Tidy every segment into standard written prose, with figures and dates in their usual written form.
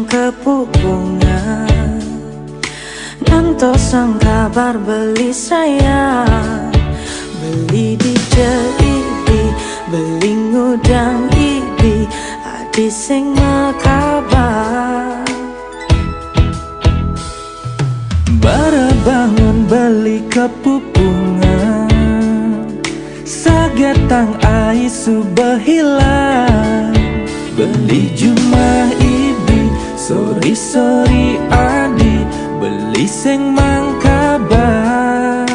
kepuk bunga, ngantos kabar beli saya. Beli di JIB, beli ngudang IB, adi sing mekabar. Bara bangun beli kepuk bunga, sagetang aisu behilang. Beli jumah ibi, sorry adi, beli sing mangkabar.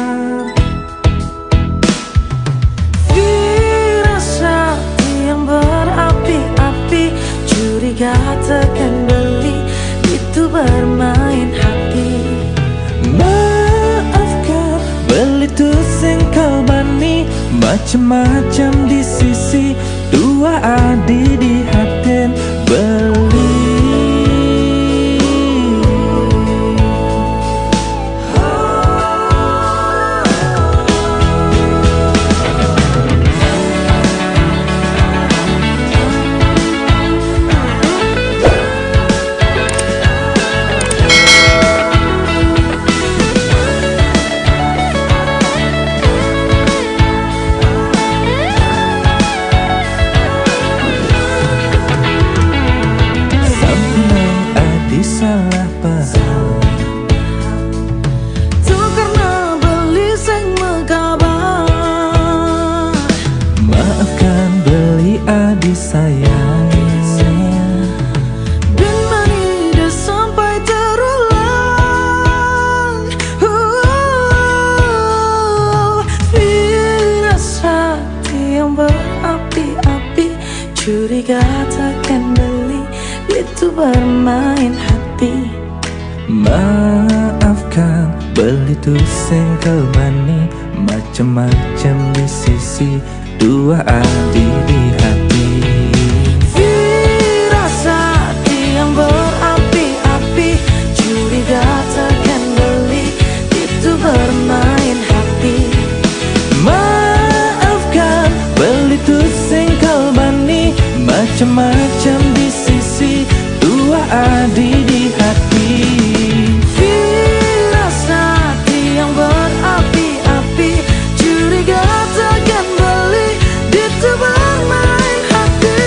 Firasat yang berapi-api, curiga tekan beli, itu bermain hati. Maafkan, beli tuh sing kalbani, macem-macem di sisi, dua adi di haten beli. Salah paham, tuh karena beli sing mekabar. Maafkan beli adik sayang, dan mani dah sampai terulang. Firasat yang berapi-api, curiga takkan beli, itu bermain hati. Maafkan, beli tuh sengkel mani, macem-macem di sisi, dua adi di hati. Firasat yang berapi-api, curiga takkan beli, itu bermain hati. Maafkan, beli tuh sengkel mani, macem-macem di sisi, dua adi di hati. Firasat yang berapi-api, curiga takkan beli, itu bermain hati.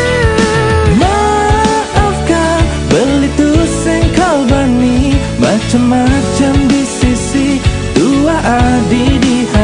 Maafkan, beli tuh sengkal bani, macem-macem di sisi, dua adi di hati.